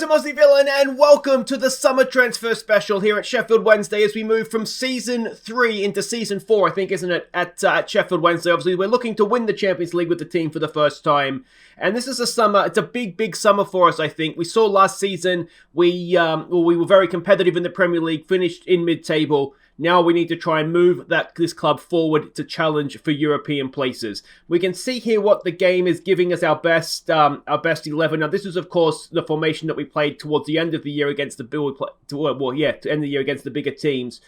guys, I'm Aussie Villain, and welcome to the summer transfer special here at Sheffield Wednesday as we move from Season 3 into Season 4, I think, isn't it, at Sheffield Wednesday. Obviously, we're looking to win the Champions League with the team for the first time, and this is a summer, it's a big summer for us, I think. We saw last season, we were very competitive in the Premier League, finished in mid-table. Now we need to try and move this club forward to challenge for European places. We can see here what the game is giving us our best 11. Now this is of course the formation that we played towards the end of the year against the to end the year against the bigger teams.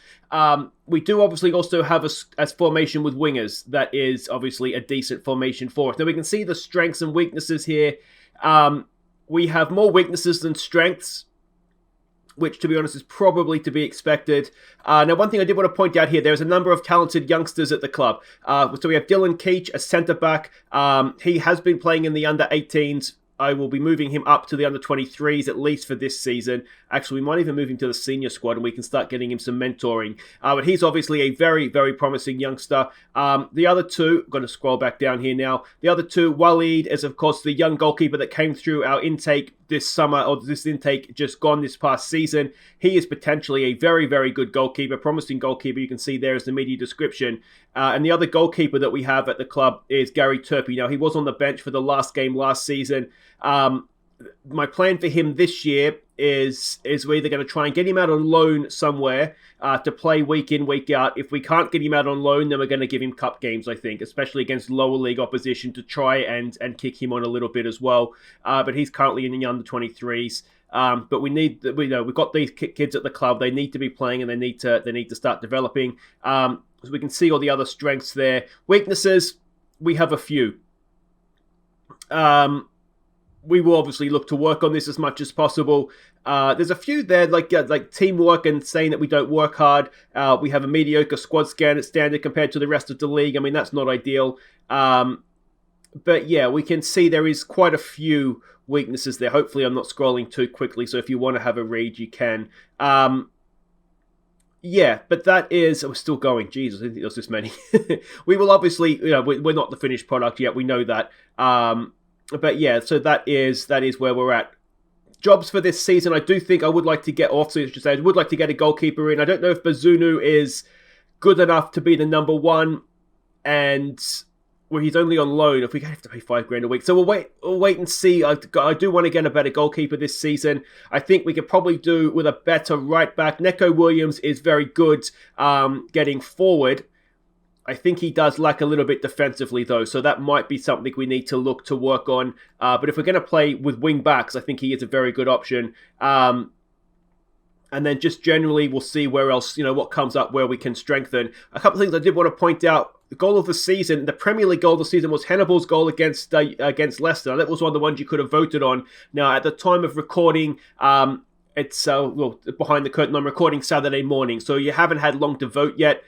We do obviously also have a formation with wingers that is obviously a decent formation for us. Now we can see the strengths and weaknesses here. We have more weaknesses than strengths, which, to be honest, is probably to be expected. Now, one thing I did want to point out here, there's a number of talented youngsters at the club. So we have Dylan Keach, a centre-back. He has been playing in the under-18s. I will be moving him up to the under-23s, at least for this season. Actually, we might even move him to the senior squad and we can start getting him some mentoring. But he's obviously a very promising youngster. The other two, I'm going to scroll back down here now. The other two, Waleed is, of course, the young goalkeeper that came through our intake this summer, or this intake just gone this past season. He is potentially a very good goalkeeper, promising goalkeeper. You can see there is the media description. And the other goalkeeper that we have at the club is Gary Turpey. Now, he was on the bench for the last game last season. My plan for him this year is we're either going to try and get him out on loan somewhere to play week in, week out. If we can't get him out on loan, then we're going to give him cup games, I think, especially against lower league opposition to try and kick him on a little bit as well. But he's currently in the under-23s. But we've got these kids at the club. They need to be playing and they need to start developing. So we can see all the other strengths there. Weaknesses, we have a few. We will obviously look to work on this as much as possible. There's a few there, like teamwork and saying that we don't work hard. We have a mediocre squad standard compared to the rest of the league. I mean, that's not ideal. But yeah, we can see there is quite a few weaknesses there. Hopefully I'm not scrolling too quickly, so if you want to have a read, you can. Yeah, but that is... we're still going. Jesus, I didn't think there was this many. We will obviously... we're not the finished product yet. We know that. But yeah, so that is where we're at. Jobs for this season, I do think I would like to get off. So I would like to get a goalkeeper in. I don't know if Bazunu is good enough to be the number one, and where he's only on loan. If we have to pay $5,000 a week, so we'll wait and see. I do want to get a better goalkeeper this season. I think we could probably do with a better right back. Neco Williams is very good getting forward. I think he does lack a little bit defensively, though, so that might be something we need to look to work on. But if we're going to play with wing backs, I think he is a very good option. And then just generally, we'll see where else, what comes up, where we can strengthen. A couple of things I did want to point out. The goal of the season, the Premier League goal of the season, was Hannibal's goal against Leicester. That was one of the ones you could have voted on. Now, at the time of recording, it's behind the curtain. I'm recording Saturday morning, so you haven't had long to vote yet.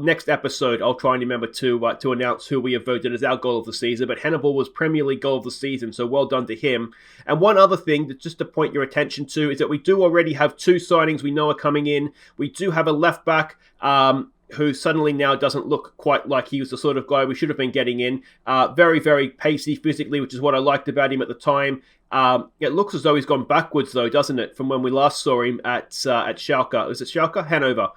Next episode, I'll try and remember to announce who we have voted as our goal of the season. But Hannibal was Premier League goal of the season, so well done to him. And one other thing that just to point your attention to is that we do already have two signings we know are coming in. We do have a left back who suddenly now doesn't look quite like he was the sort of guy we should have been getting in. Very pacey physically, which is what I liked about him at the time. It looks as though he's gone backwards, though, doesn't it, from when we last saw him at Schalke. Is it Schalke? Hanover.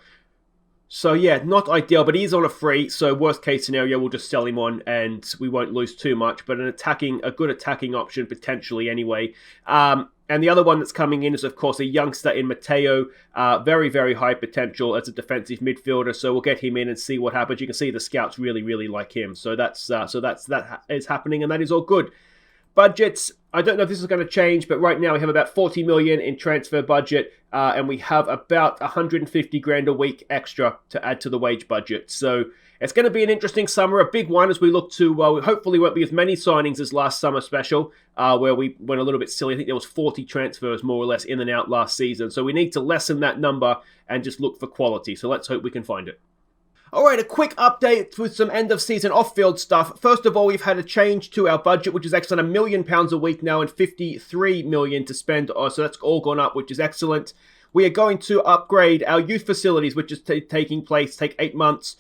So, yeah, not ideal, but he's on a free, so worst case scenario, we'll just sell him on and we won't lose too much, but a good attacking option, potentially, anyway. And the other one that's coming in is, of course, a youngster in Mateo. Very high potential as a defensive midfielder, so we'll get him in and see what happens. You can see the scouts really like him, so that is happening, and that is all good. Budgets, I don't know if this is going to change, but right now we have about 40 million in transfer budget, and we have about 150 grand a week extra to add to the wage budget. So it's going to be an interesting summer, a big one as we look to, hopefully won't be as many signings as last summer special, where we went a little bit silly. I think there was 40 transfers more or less in and out last season. So we need to lessen that number and just look for quality. So let's hope we can find it. Alright, a quick update with some end-of-season off-field stuff. First of all, we've had a change to our budget, which is excellent. £1 million a week now and 53 million to spend. So that's all gone up, which is excellent. We are going to upgrade our youth facilities, which is take 8 months.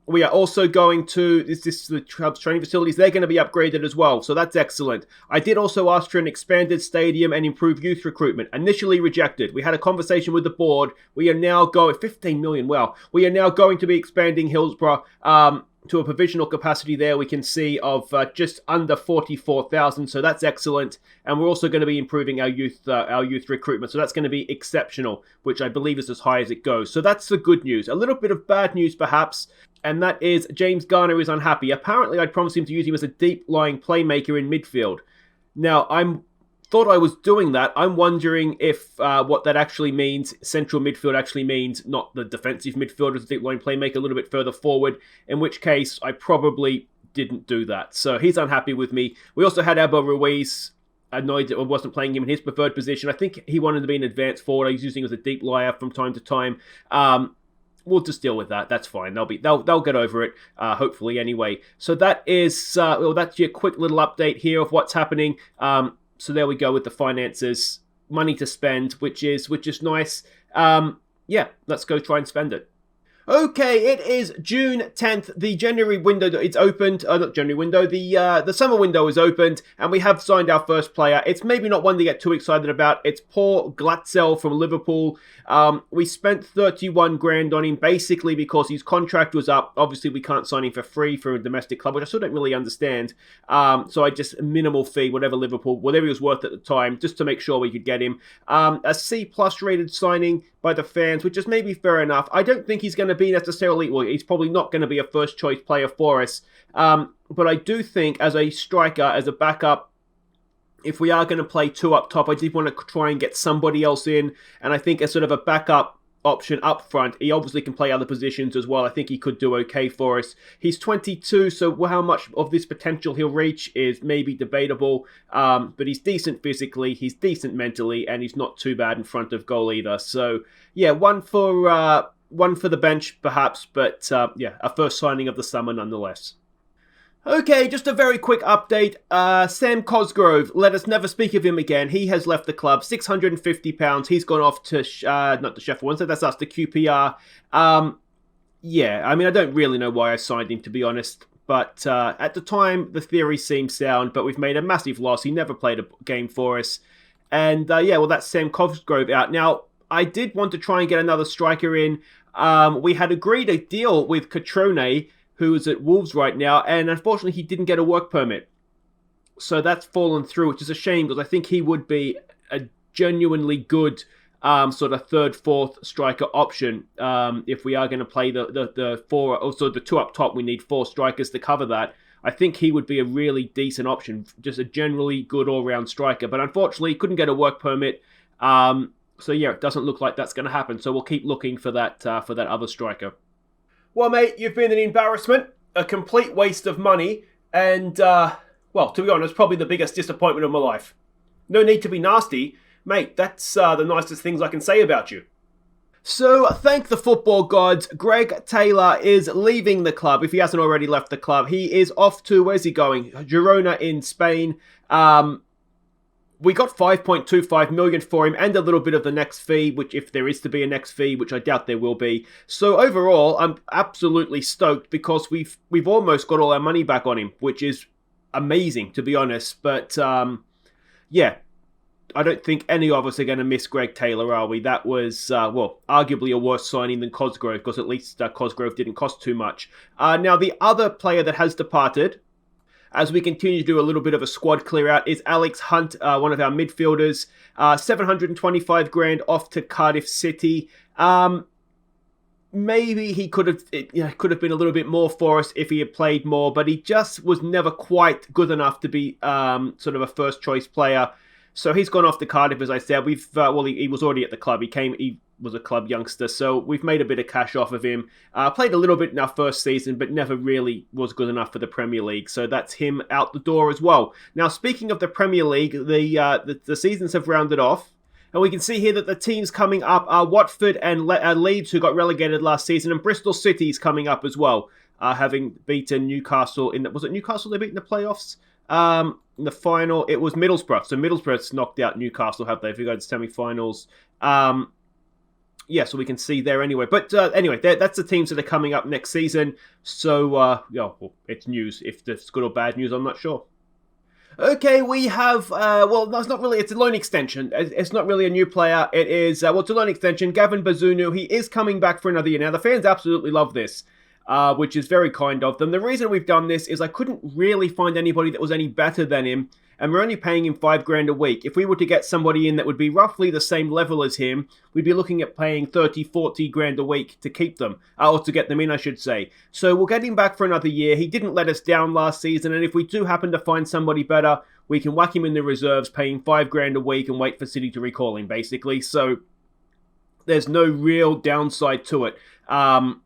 We are also going to, the club's training facilities, they're going to be upgraded as well, so that's excellent. I did also ask for an expanded stadium and improved youth recruitment. Initially rejected. We had a conversation with the board. We are now going, 15 million, wow. We are now going to be expanding Hillsborough to a provisional capacity there we can see of just under 44,000, so that's excellent. And we're also going to be improving our youth recruitment, so that's going to be exceptional, which I believe is as high as it goes. So that's the good news. A little bit of bad news perhaps, and that is James Garner is unhappy. Apparently I'd promised him to use him as a deep-lying playmaker in midfield. Now, thought I was doing that. I'm wondering if what that actually means, central midfield actually means not the defensive midfield as a deep line playmaker a little bit further forward, in which case I probably didn't do that. So he's unhappy with me. We also had Abel Ruiz, annoyed that I wasn't playing him in his preferred position. I think he wanted to be an advanced forward. He's using him as a deep liar from time to time. We'll just deal with that. That's fine. They'll get over it. Hopefully, anyway. So that is that's your quick little update here of what's happening. So there we go with the finances, money to spend, which is nice. Let's go try and spend it. Okay, it is June 10th. The January window, it's opened. Not January window, the summer window is opened, and we have signed our first player. It's maybe not one to get too excited about. It's Paul Glatzel from Liverpool. We spent 31 grand on him, basically because his contract was up. Obviously, we can't sign him for free for a domestic club, which I still don't really understand. So I just, minimal fee, whatever he was worth at the time, just to make sure we could get him. A C+ rated signing by the fans, which is maybe fair enough. I don't think he's going to be necessarily, well, he's probably not going to be a first choice player for us. But I do think as a striker, as a backup, if we are going to play two up top, I did want to try and get somebody else in. And I think as sort of a backup option up front, he obviously can play other positions as well. I think he could do okay for us. He's 22, so how much of this potential he'll reach is maybe debatable. But he's decent physically, he's decent mentally, and he's not too bad in front of goal either. So yeah, one for the bench perhaps, but a first signing of the summer nonetheless. Okay, just a very quick update. Sam Cosgrove, let us never speak of him again. He has left the club, £650. He's gone off to, not to Sheffield Wednesday, that's us, to QPR. I don't really know why I signed him, to be honest. But at the time, the theory seemed sound, but we've made a massive loss. He never played a game for us. And that's Sam Cosgrove out. Now, I did want to try and get another striker in. We had agreed a deal with Catrone, who is at Wolves right now, and unfortunately he didn't get a work permit. So that's fallen through, which is a shame, because I think he would be a genuinely good sort of third, fourth striker option. If we are going to play the four, also the two up top, we need four strikers to cover that. I think he would be a really decent option, just a generally good all-round striker. But unfortunately, couldn't get a work permit. So yeah, it doesn't look like that's going to happen. So we'll keep looking for that other striker. Well, mate, you've been an embarrassment, a complete waste of money, and, to be honest, probably the biggest disappointment of my life. No need to be nasty. Mate, that's the nicest things I can say about you. So, thank the football gods, Greg Taylor is leaving the club, if he hasn't already left the club. He is off to, where's he going? Girona in Spain. We got 5.25 million for him and a little bit of the next fee, which if there is to be a next fee, which I doubt there will be. So overall, I'm absolutely stoked because we've almost got all our money back on him, which is amazing, to be honest. But I don't think any of us are going to miss Greg Taylor, are we? That was, arguably a worse signing than Cosgrove, because at least Cosgrove didn't cost too much. Now, the other player that has departed, as we continue to do a little bit of a squad clear out, is Alex Hunt, one of our midfielders. 725 grand off to Cardiff City. Maybe he could have been a little bit more for us if he had played more, but he just was never quite good enough to be sort of a first choice player. So he's gone off to Cardiff, as I said. He was already at the club. He was a club youngster, so we've made a bit of cash off of him. Played a little bit in our first season, but never really was good enough for the Premier League, so that's him out the door as well. Now, speaking of the Premier League, the seasons have rounded off, and we can see here that the teams coming up are Watford and Leeds, who got relegated last season, and Bristol City's coming up as well, having beaten Newcastle was it Newcastle they beat in the playoffs? In the final, it was Middlesbrough. So Middlesbrough's knocked out Newcastle, have they? If you go to semi-finals. yeah, so we can see there anyway. But anyway, that's the teams that are coming up next season. So, well, it's news. If it's good or bad news, I'm not sure. Okay, we have, well, no, it's not really, it's a loan extension. It's not really a new player. It is, well, it's a loan extension. Gavin Bazunu, he is coming back for another year. Now, the fans absolutely love this, which is very kind of them. The reason we've done this is I couldn't really find anybody that was any better than him, and we're only paying him $5,000 a week. If we were to get somebody in that would be roughly the same level as him, we'd be looking at paying 30, 40 grand a week to keep them, or to get them in, I should say. So we'll get him back for another year. He didn't let us down last season, and if we do happen to find somebody better, we can whack him in the reserves, paying $5,000 a week and wait for City to recall him, basically. So there's no real downside to it. On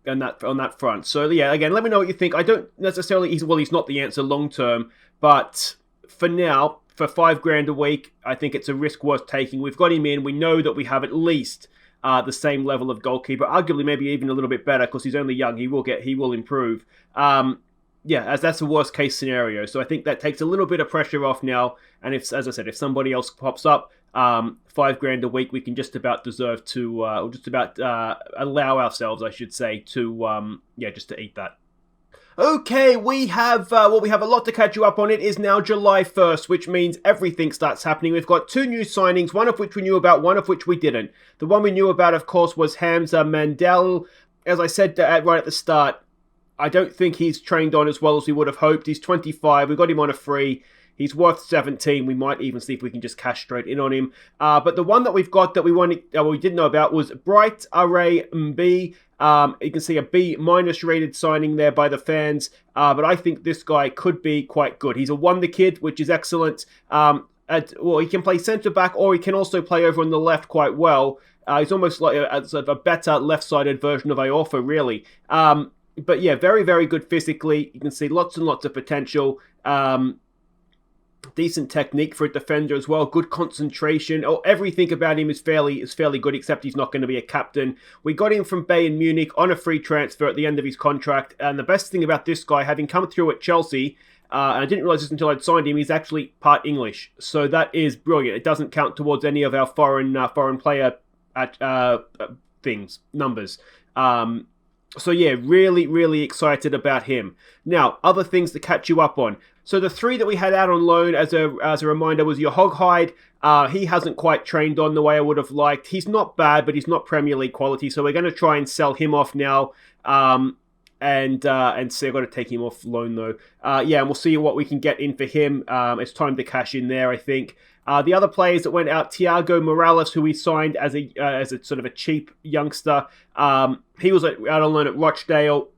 that front. So yeah, again, let me know what you think. I don't necessarily, he's not the answer long term, but for now, for $5,000 a week, I think it's a risk worth taking. We've got him in. We know that we have at least the same level of goalkeeper, arguably maybe even a little bit better because he's only young. He will improve. Yeah, as that's the worst case scenario. So I think that takes a little bit of pressure off now. And if, as I said, if somebody else pops up, $5,000 a week, we can just about deserve to, or just about allow ourselves, I should say, to just to eat that. Okay, we have a lot to catch you up on. It is now July 1st, which means everything starts happening. We've got 2 new signings, one of which we knew about, one of which we didn't. The one we knew about, of course, was Hamza Mandel. As I said right at the start, I don't think he's trained on as well as we would have hoped. He's 25. We got him on a free. He's worth 17. We might even see if we can just cash straight in on him. But the one that we've got that we didn't know about was Bright Array Mb. You can see a B- rated signing there by the fans. But I think this guy could be quite good. He's a wonder kid, which is excellent. He can play centre back, or he can also play over on the left quite well. He's almost like a better left-sided version of Iorfa, really. But yeah, very, very good physically. You can see lots and lots of potential. Decent technique for a defender as well. Good concentration. Everything about him is fairly good, except he's not going to be a captain. We got him from Bayern Munich on a free transfer at the end of his contract. And the best thing about this guy, having come through at Chelsea, and I didn't realise this until I'd signed him, he's actually part English. So that is brilliant. It doesn't count towards any of our foreign player numbers. So yeah, really, really excited about him. Now, other things to catch you up on. So the 3 that we had out on loan, as a reminder, was your Hoghide. He hasn't quite trained on the way I would have liked. He's not bad, but he's not Premier League quality. So we're going to try and sell him off now. And see, I've got to take him off loan though. And we'll see what we can get in for him. It's time to cash in there, I think. The other players that went out, Thiago Morales, who we signed as a sort of a cheap youngster. He was out on loan at Rochdale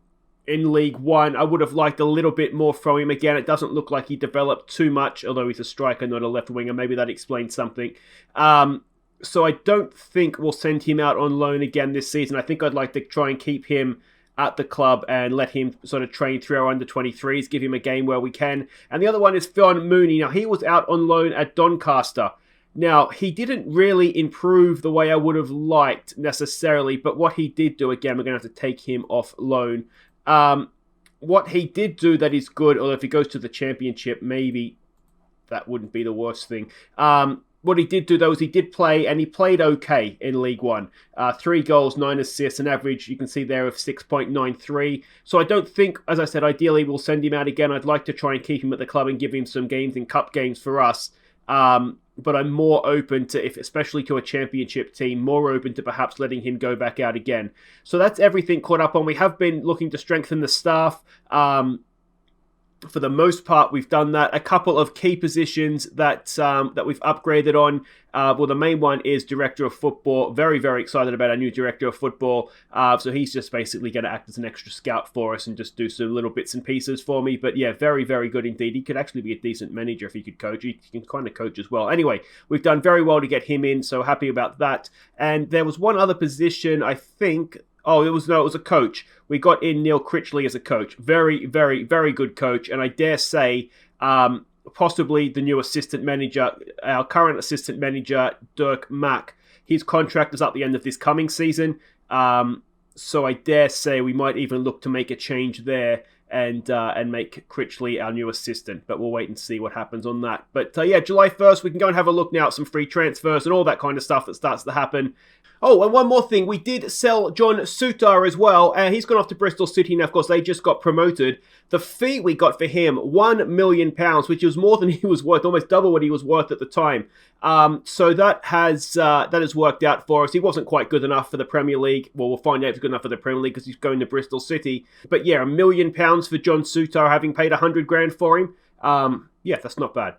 in League One. I would have liked a little bit more from him. Again, it doesn't look like he developed too much, although he's a striker, not a left winger. Maybe that explains something. So I don't think we'll send him out on loan again this season. I think I'd like to try and keep him at the club and let him sort of train through our under-23s, give him a game where we can. And the other one is Fionn Mooney. Now, he was out on loan at Doncaster. Now, he didn't really improve the way I would have liked necessarily, but what he did do, again, we're going to have to take him off loan. What he did do that is good, although if he goes to the Championship, maybe that wouldn't be the worst thing. What he did do, though, is he did play, and he played okay in League One. 3 goals, 9 assists, an average, you can see there, of 6.93. So I don't think, as I said, ideally we'll send him out again. I'd like to try and keep him at the club and give him some games in cup games for us. But I'm more open to, especially to a Championship team, more open to perhaps letting him go back out again. So that's everything caught up on. We have been looking to strengthen the staff. For the most part, we've done that. A couple of key positions that we've upgraded on. The main one is Director of Football. Very, very excited about our new Director of Football. So he's just basically going to act as an extra scout for us and just do some little bits and pieces for me. But yeah, very, very good indeed. He could actually be a decent manager if he could coach. He can kind of coach as well. Anyway, we've done very well to get him in, so happy about that. And there was one other position, I think. It was a coach. We got in Neil Critchley as a coach. Very, very, very good coach. And I dare say, possibly the new assistant manager, our current assistant manager, Dirk Mack, his contract is up the end of this coming season. So I dare say we might even look to make a change there. and make Critchley our new assistant. But we'll wait and see what happens on that. But yeah, July 1st, we can go and have a look now at some free transfers and all that kind of stuff that starts to happen. Oh, and one more thing. We did sell John Sutar as well. He's gone off to Bristol City. Now, of course, they just got promoted. The fee we got for him, £1 million, which was more than he was worth, almost double what he was worth at the time. So that has worked out for us. He wasn't quite good enough for the Premier League. Well, we'll find out if he's good enough for the Premier League because he's going to Bristol City. But yeah, £1 million for John Sutar, having paid 100 grand for him. Yeah, that's not bad.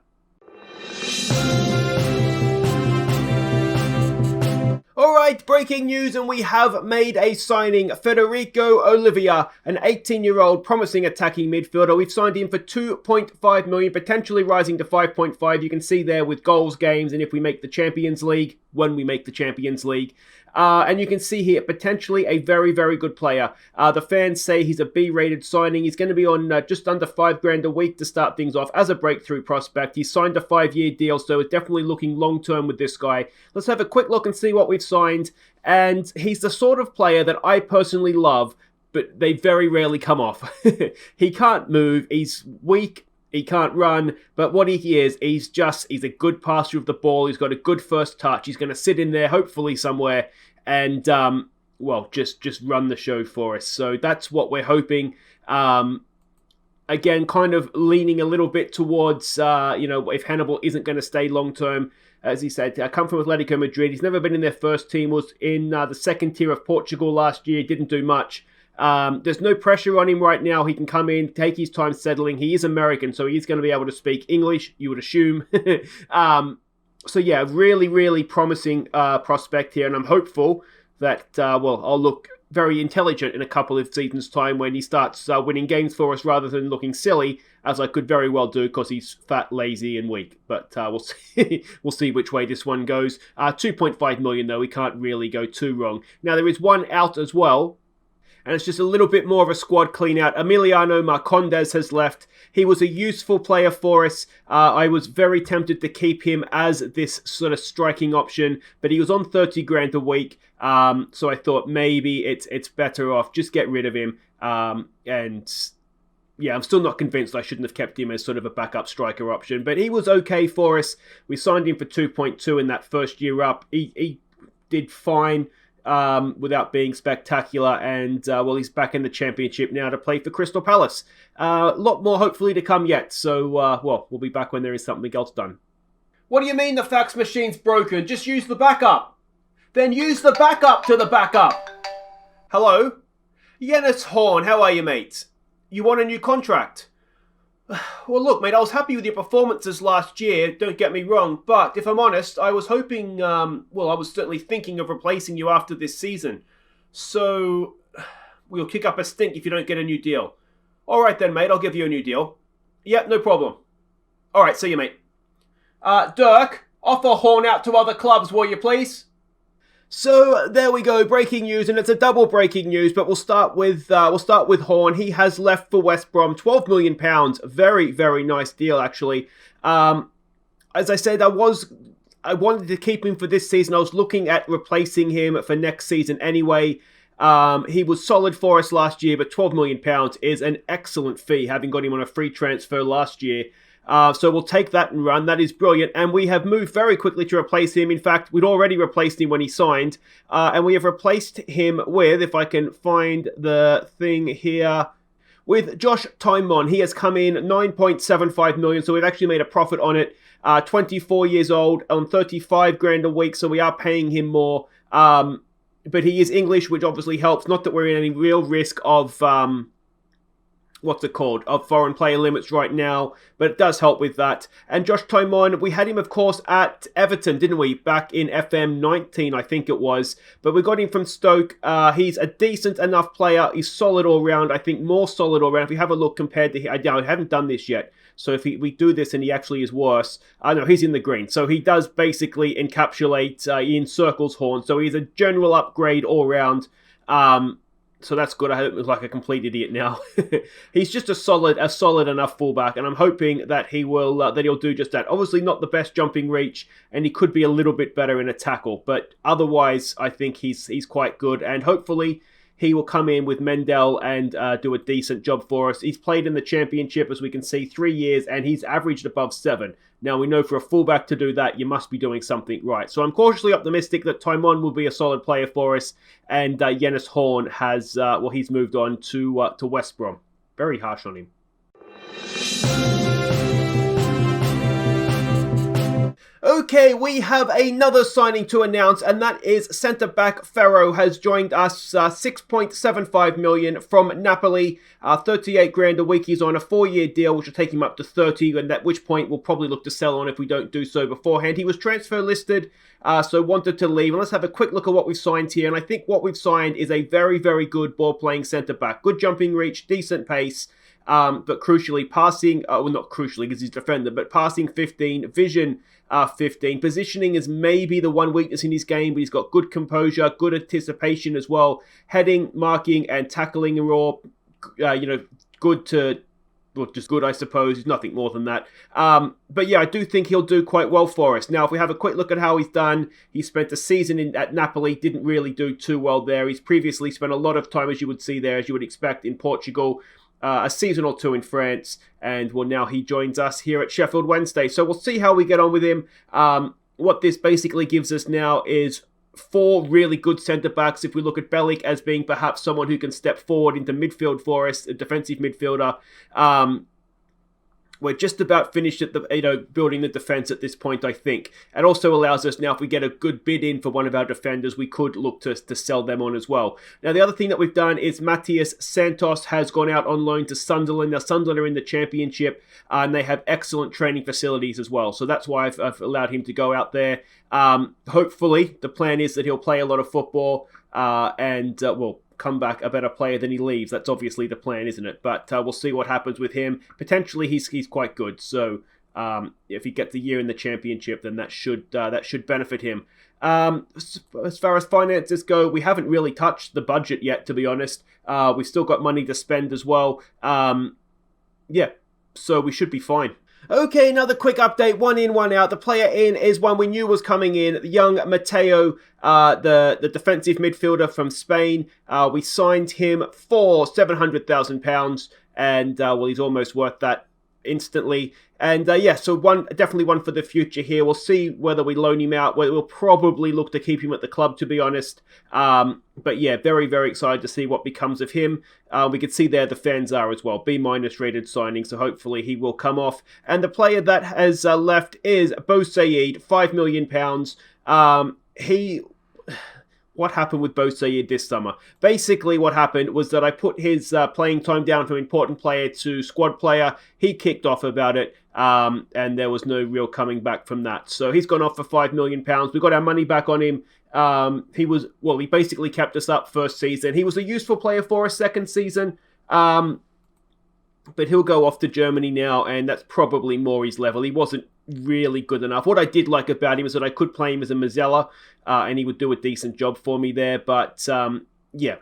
Alright, breaking news, and we have made a signing. Federico Olivia, an 18-year-old promising attacking midfielder. We've signed him for 2.5 million, potentially rising to 5.5. You can see there with goals, games, and if we make the Champions League, when we make the Champions League. And you can see here, potentially a very, very good player. The fans say he's a B-rated signing. He's going to be on just under 5 grand a week to start things off as a breakthrough prospect. He's signed a 5-year deal, so it's definitely looking long-term with this guy. Let's have a quick look and see what we've signed. And he's the sort of player that I personally love, but they very rarely come off. He can't move. He's weak. He can't run, but what he is, he's a good passer of the ball. He's got a good first touch. He's going to sit in there, hopefully somewhere, and, just run the show for us. So that's what we're hoping. Again, kind of leaning a little bit towards, if Hannibal isn't going to stay long-term. As he said, I come from Atletico Madrid. He's never been in their first team. Was in the second tier of Portugal last year. Didn't do much. There's no pressure on him right now. He can come in, take his time settling. He is American, so he's going to be able to speak English, you would assume. So yeah, really, really promising prospect here, and I'm hopeful that, I'll look very intelligent in a couple of seasons' time when he starts winning games for us rather than looking silly, as I could very well do because he's fat, lazy, and weak. But we'll see. We'll see which way this one goes. 2.5 million, though. We can't really go too wrong. Now, there is one out as well. And it's just a little bit more of a squad clean-out. Emiliano Marcondes has left. He was a useful player for us. I was very tempted to keep him as this sort of striking option, but he was on 30 grand a week. So I thought maybe it's better off. Just get rid of him. And yeah, I'm still not convinced I shouldn't have kept him as sort of a backup striker option. But he was okay for us. We signed him for 2.2 in that first year up. He did fine. Without being spectacular, and he's back in the Championship now to play for Crystal Palace. A lot more hopefully to come yet, so we'll be back when there is something else done. What do you mean the fax machine's broken? Just use the backup. Then use the backup to the backup. Hello? Yennis Horn, how are you, mate? You want a new contract? Well, look, mate, I was happy with your performances last year, don't get me wrong, but if I'm honest, I was hoping, I was certainly thinking of replacing you after this season. So, we'll kick up a stink if you don't get a new deal. All right then, mate, I'll give you a new deal. Yep, no problem. All right, see you, mate. Dirk, offer Horn out to other clubs, will you please? So there we go, breaking news, and it's a double breaking news. But we'll start with Horn. He has left for West Brom, £12 million. Very, very nice deal, actually. As I said, I wanted to keep him for this season. I was looking at replacing him for next season anyway. He was solid for us last year, but £12 million is an excellent fee, having got him on a free transfer last year. So we'll take that and run. That is brilliant. And we have moved very quickly to replace him. In fact, we'd already replaced him when he signed. And we have replaced him with, if I can find the thing here, with Josh Tymon. He has come in 9.75 million. So we've actually made a profit on it. 24 years old on 35 grand a week. So we are paying him more. But he is English, which obviously helps. Not that we're in any real risk of... of foreign player limits right now, but it does help with that. And Josh Tymon, we had him, of course, at Everton, didn't we? Back in FM19, I think it was. But we got him from Stoke. He's a decent enough player. He's solid all round. I think more solid all round. If you have a look compared to him, I haven't done this yet. So if we do this and he actually is worse, no, he's in the green. So he does basically encapsulate, he encircles Horn. So he's a general upgrade all round. So that's good. I hope it was like a complete idiot now. He's just a solid enough fullback, and I'm hoping that he'll do just that. Obviously not the best jumping reach, and he could be a little bit better in a tackle, but otherwise I think he's quite good, and hopefully he will come in with Mendel and do a decent job for us. He's played in the Championship, as we can see, 3 years, and he's averaged above 7. Now, we know for a fullback to do that, you must be doing something right. So I'm cautiously optimistic that Taimon will be a solid player for us, and Yennis Horn has, he's moved on to West Brom. Very harsh on him. Okay, we have another signing to announce, and that is centre-back Ferro has joined us, 6.75 million from Napoli, 38 grand a week. He's on a 4-year deal, which will take him up to 30, and at which point we'll probably look to sell on if we don't do so beforehand. He was transfer listed, so wanted to leave. And let's have a quick look at what we've signed here, and I think what we've signed is a very, very good ball-playing centre-back. Good jumping reach, decent pace, but crucially passing, not crucially because he's a defender, but passing 15, vision 15. Positioning is maybe the one weakness in his game, but he's got good composure, good anticipation as well. Heading, marking, and tackling are all, good to, well, just good, I suppose. There's nothing more than that. But yeah, I do think he'll do quite well for us. Now, if we have a quick look at how he's done, he spent a season at Napoli, didn't really do too well there. He's previously spent a lot of time, as you would see there, as you would expect, in Portugal. A season or two in France, and well, now he joins us here at Sheffield Wednesday. So we'll see how we get on with him. What this basically gives us now is 4 really good centre-backs. If we look at Bellic as being perhaps someone who can step forward into midfield for us, a defensive midfielder. We're just about finished at the building the defence at this point, I think. It also allows us now, if we get a good bid in for one of our defenders, we could look to sell them on as well. Now, the other thing that we've done is Matias Santos has gone out on loan to Sunderland. Now, Sunderland are in the Championship, and they have excellent training facilities as well. So that's why I've allowed him to go out there. Hopefully, the plan is that he'll play a lot of football and come back a better player than he leaves. That's obviously the plan, isn't it? But we'll see what happens with him. Potentially, he's quite good. So if he gets a year in the Championship, then that should benefit him. As far as finances go, we haven't really touched the budget yet, to be honest. We've still got money to spend as well. So we should be fine. Okay, another quick update. 1 in, 1 out. The player in is one we knew was coming in. Young Mateo, the defensive midfielder from Spain. We signed him for £700,000, and he's almost worth that instantly. And so definitely one for the future here. We'll see whether we loan him out. We'll probably look to keep him at the club, to be honest. But yeah, very, very excited to see what becomes of him. We can see there the fans are as well. B- rated signing, so hopefully he will come off. And the player that has left is Bo Said, £5 million. What happened with Bo Said this summer? Basically, what happened was that I put his playing time down from important player to squad player. He kicked off about it, and there was no real coming back from that. So he's gone off for £5 million. We got our money back on him. He basically kept us up first season. He was a useful player for us second season. But he'll go off to Germany now, and that's probably more his level. He wasn't really good enough. What I did like about him is that I could play him as a Mazzella, and he would do a decent job for me there. But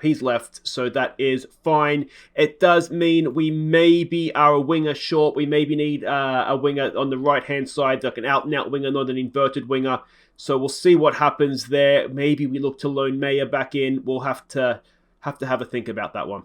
he's left, so that is fine. It does mean we maybe are a winger short. We maybe need a winger on the right-hand side, like an out-and-out winger, not an inverted winger. So we'll see what happens there. Maybe we look to loan Meyer back in. We'll have to have a think about that one.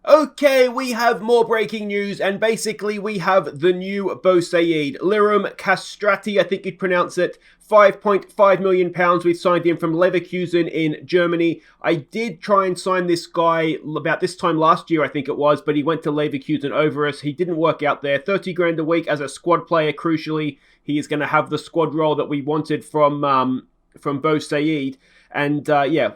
Okay, we have more breaking news, and basically we have the new Bo Said. Lirum Castrati, I think you'd pronounce it. £5.5 million. We signed him from Leverkusen in Germany. I did try and sign this guy about this time last year, I think it was, but he went to Leverkusen over us. He didn't work out there. 30 grand a week as a squad player, crucially. He is going to have the squad role that we wanted from Bo Said. And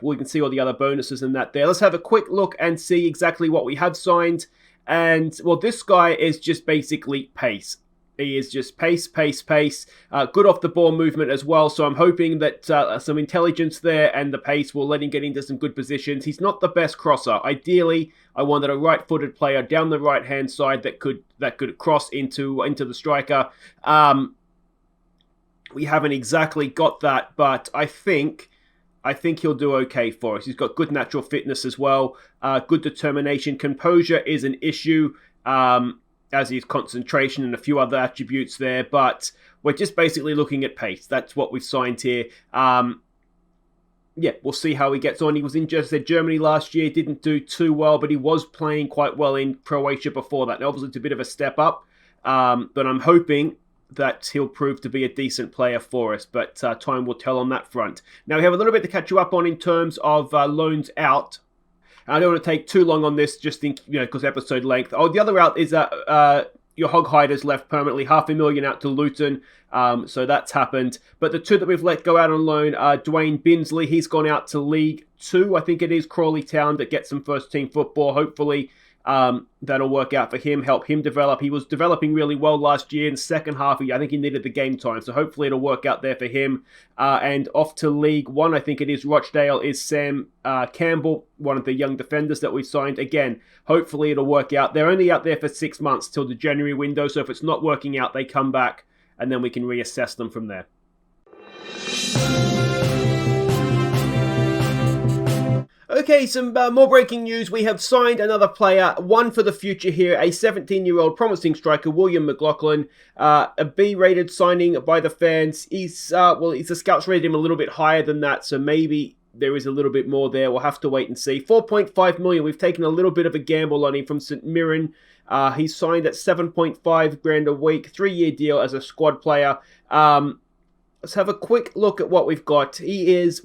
we can see all the other bonuses in that there. Let's have a quick look and see exactly what we have signed. And, this guy is just basically pace. He is just pace. Good off the ball movement as well. So I'm hoping that some intelligence there and the pace will let him get into some good positions. He's not the best crosser. Ideally, I wanted a right-footed player down the right-hand side that could cross into the striker. We haven't exactly got that, but I think he'll do okay for us. He's got good natural fitness as well, good determination. Composure is an issue, as is concentration and a few other attributes there. But we're just basically looking at pace. That's what we've signed here. Yeah, we'll see how he gets on. He was in Germany last year, didn't do too well, but he was playing quite well in Croatia before that. Now, obviously, it's a bit of a step up, but I'm hoping that he'll prove to be a decent player for us, but time will tell on that front. Now, we have a little bit to catch you up on in terms of loans out. I don't want to take too long on this, just because episode length. Oh, the other out is your Hog Hiders left permanently, $500,000 out to Luton, so that's happened. But the two that we've let go out on loan are Dwayne Binsley. He's gone out to League 2, I think it is, Crawley Town, that gets some first-team football. Hopefully that'll work out for him, help him develop. He was developing really well last year. In the second half, I think he needed the game time, so hopefully it'll work out there for him. And off to League 1, I think it is, Rochdale, is Sam Campbell, one of the young defenders that we signed. Again, hopefully it'll work out. They're only out there for 6 months till the January window, so if it's not working out, they come back, and then we can reassess them from there. Okay, some more breaking news. We have signed another player, one for the future here, a 17-year-old promising striker, William McLaughlin, a B-rated signing by the fans. The scouts rated him a little bit higher than that, so maybe there is a little bit more there. We'll have to wait and see. 4.5 million. We've taken a little bit of a gamble on him from St Mirren. He's signed at 7.5 grand a week, 3-year deal as a squad player. Let's have a quick look at what we've got. He's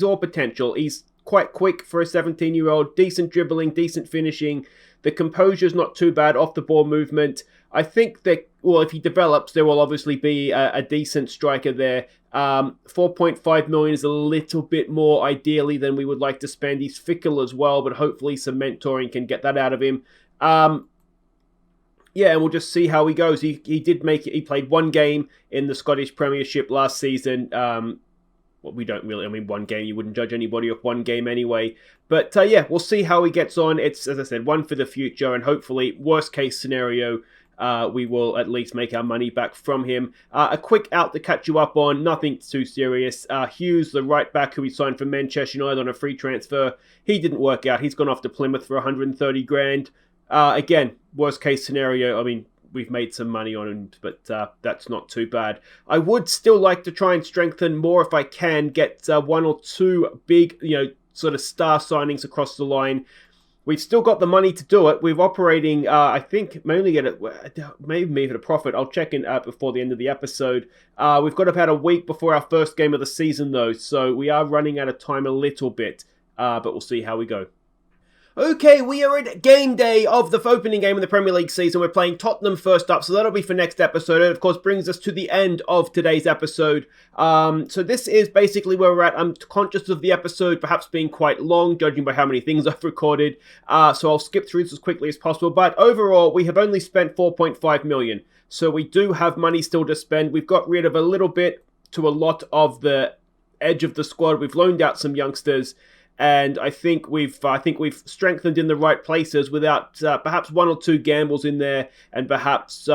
all potential. He's quite quick for a 17-year-old, decent dribbling, decent finishing. The composure's not too bad, off the ball movement. I think that, if he develops, there will obviously be a decent striker there. 4.5 million is a little bit more ideally than we would like to spend. He's fickle as well, but hopefully some mentoring can get that out of him. And we'll just see how he goes. He did make it. He played one game in the Scottish Premiership last season. We don't really, one game, you wouldn't judge anybody off one game anyway. But we'll see how he gets on. It's, as I said, one for the future, and hopefully, worst case scenario, we will at least make our money back from him. A quick out to catch you up on, nothing too serious. Hughes, the right back who we signed from Manchester United on a free transfer, he didn't work out. He's gone off to Plymouth for 130 grand. Again, worst case scenario, we've made some money on him, but that's not too bad. I would still like to try and strengthen more if I can, get one or two big, sort of star signings across the line. We've still got the money to do it. We're operating, I think, mainly at a profit. I'll check in before the end of the episode. We've got about a week before our first game of the season, though, so we are running out of time a little bit, but we'll see how we go. Okay, we are at game day of the opening game of the Premier League season. We're playing Tottenham first up, so that'll be for next episode. And of course, brings us to the end of today's episode. So this is basically where we're at. I'm conscious of the episode perhaps being quite long, judging by how many things I've recorded. So I'll skip through this as quickly as possible. But overall, we have only spent 4.5 million. So we do have money still to spend. We've got rid of a little bit to a lot of the edge of the squad. We've loaned out some youngsters. And I think we've strengthened in the right places without perhaps one or two gambles in there, and perhaps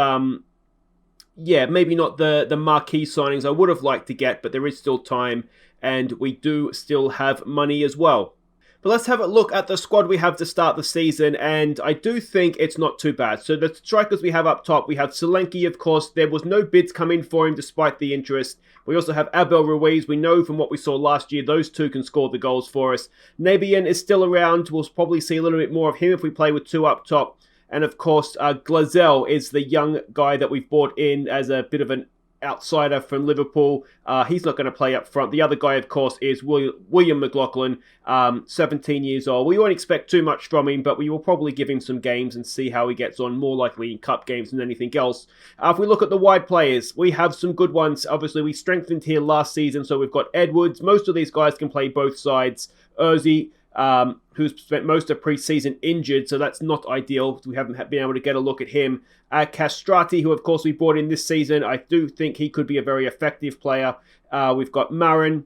maybe not the marquee signings I would have liked to get, but there is still time, and we do still have money as well. But let's have a look at the squad we have to start the season, and I do think it's not too bad. So the strikers we have up top, we have Solanke, of course. There was no bids come in for him despite the interest. We also have Abel Ruiz. We know from what we saw last year, those two can score the goals for us. Nebian is still around. We'll probably see a little bit more of him if we play with two up top. And of course, Glazel is the young guy that we've brought in as a bit of an outsider from Liverpool. He's not going to play up front. The other guy, of course, is William McLaughlin, 17 years old. We won't expect too much from him, but we will probably give him some games and see how he gets on, more likely in cup games than anything else. If we look at the wide players, we have some good ones. Obviously, we strengthened here last season, so we've got Edwards. Most of these guys can play both sides. Urzi, who's spent most of pre-season injured, so that's not ideal. We haven't been able to get a look at him. Castrati, who of course we brought in this season, I do think he could be a very effective player. We've got Marin,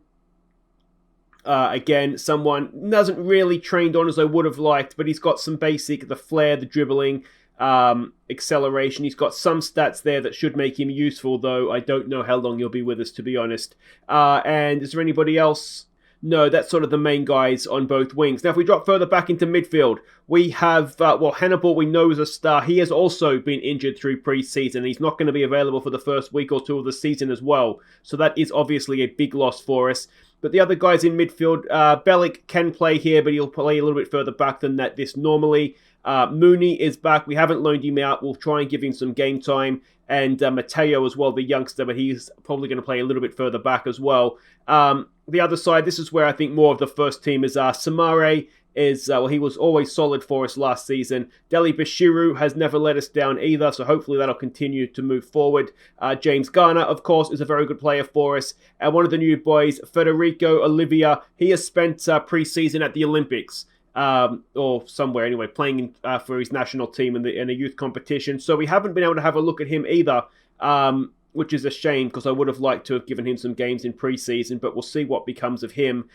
again, someone hasn't really trained on as I would have liked, but he's got some basic, the flair, the dribbling, acceleration. He's got some stats there that should make him useful, though I don't know how long he'll be with us, to be honest. And is there anybody else? No, that's sort of the main guys on both wings. Now, if we drop further back into midfield, we have, Hannibal, we know is a star. He has also been injured through pre-season. He's not going to be available for the first week or two of the season as well. So that is obviously a big loss for us. But the other guys in midfield, Bellick can play here, but he'll play a little bit further back than that this normally. Mooney is back. We haven't loaned him out. We'll try and give him some game time. And Mateo as well, the youngster, but he's probably going to play a little bit further back as well. The other side, this is where I think more of the first team is. Samare is, he was always solid for us last season. Deli Bashiru has never let us down either, so hopefully that'll continue to move forward. James Garner, of course, is a very good player for us. And one of the new boys, Federico Olivia, he has spent pre-season at the Olympics. Or somewhere anyway, playing for his national team in a youth competition. So we haven't been able to have a look at him either, which is a shame because I would have liked to have given him some games in pre-season, but we'll see what becomes of him.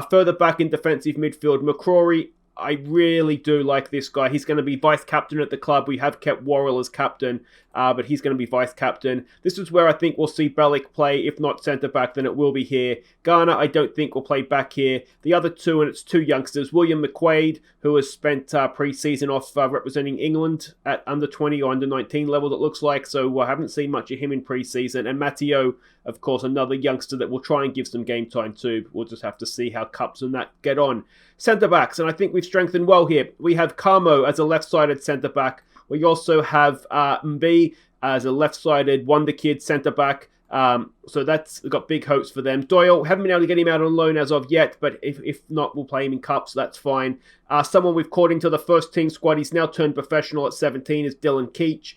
Further back in defensive midfield, McCrory, I really do like this guy. He's going to be vice-captain at the club. We have kept Worrell as captain, but he's going to be vice-captain. This is where I think we'll see Bellick play. If not centre-back, then it will be here. Garner, I don't think will play back here. The other two, and it's two youngsters, William McQuaid, who has spent pre-season off representing England at under 20 or under 19 levels, it looks like, so I haven't seen much of him in pre-season. And Matteo, of course, another youngster that we'll try and give some game time to. We'll just have to see how Cups and that get on. Centre-backs, and I think we've strengthened well here. We have Carmo as a left-sided centre-back. We also have Mb as a left-sided wonder-kid centre-back. So that's got big hopes for them. Doyle, haven't been able to get him out on loan as of yet, but if not, we'll play him in Cups, so that's fine. Someone we've caught into the first team squad, he's now turned professional at 17, is Dylan Keach.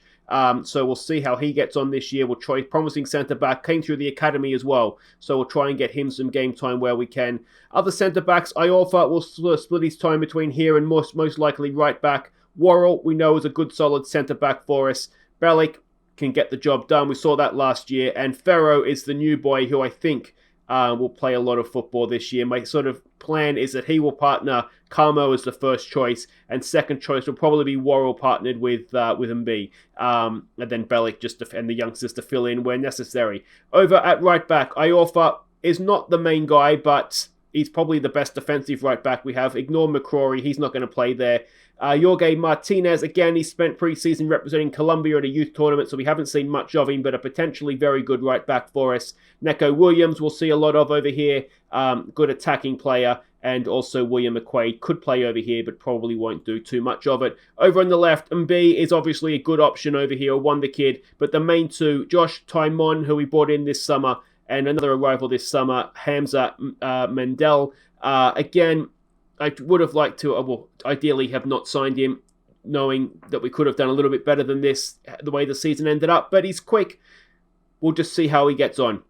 So we'll see how he gets on this year. We'll try, promising centre-back, came through the academy as well. So we'll try and get him some game time where we can. Other centre-backs, Iorfa will split his time between here and most likely right back. Worrell, we know, is a good solid centre-back for us. Bellick can get the job done. We saw that last year. And Ferro is the new boy who I think will play a lot of football this year. My sort of plan is that he will partner Carmo as the first choice, and second choice will probably be Worrell partnered with Mb, and then Bellick and the youngsters to fill in where necessary. Over at right back, Iorfa is not the main guy, but he's probably the best defensive right back we have. Ignore McCrory, he's not going to play there. Jorge Martinez, again, he spent pre-season representing Colombia at a youth tournament, so we haven't seen much of him, but a potentially very good right back for us. Neko Williams we'll see a lot of over here, good attacking player, and also William McQuaid could play over here, but probably won't do too much of it. Over on the left, Mb is obviously a good option over here, a wonder kid, but the main two, Josh Taimon, who we brought in this summer, and another arrival this summer, Hamza Mendel. Again, I would have liked to, ideally have not signed him, knowing that we could have done a little bit better than this, the way the season ended up. But he's quick. We'll just see how he gets on.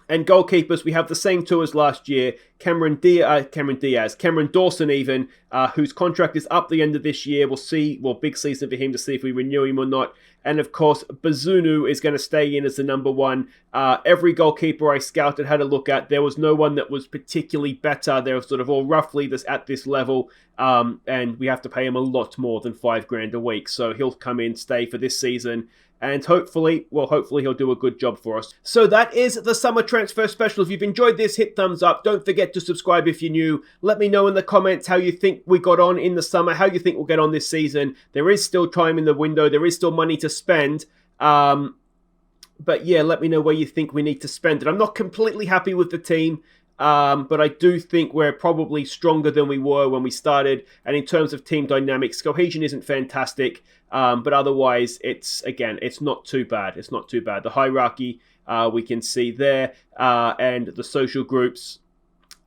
And goalkeepers, we have the same two as last year. Cameron Dawson even, whose contract is up the end of this year. We'll see, big season for him to see if we renew him or not. And of course, Bazunu is going to stay in as the number one. Every goalkeeper I scouted had a look at. There was no one that was particularly better. They were sort of all roughly at this level. And we have to pay him a lot more than $5,000 a week. So he'll come in, stay for this season. And hopefully he'll do a good job for us. So that is the summer transfer special. If you've enjoyed this, hit thumbs up. Don't forget to subscribe if you're new. Let me know in the comments how you think we got on in the summer, how you think we'll get on this season. There is still time in the window. There is still money to spend. But yeah, let me know where you think we need to spend it. I'm not completely happy with the team. But I do think we're probably stronger than we were when we started. And in terms of team dynamics, cohesion isn't fantastic. But otherwise, it's not too bad. It's not too bad. The hierarchy we can see there. And the social groups,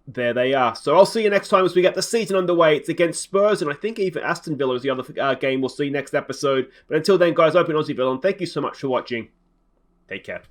there they are. So I'll see you next time as we get the season underway. It's against Spurs, and I think even Aston Villa is the other game we'll see next episode. But until then, guys, I've been Aussie Villa, and thank you so much for watching. Take care.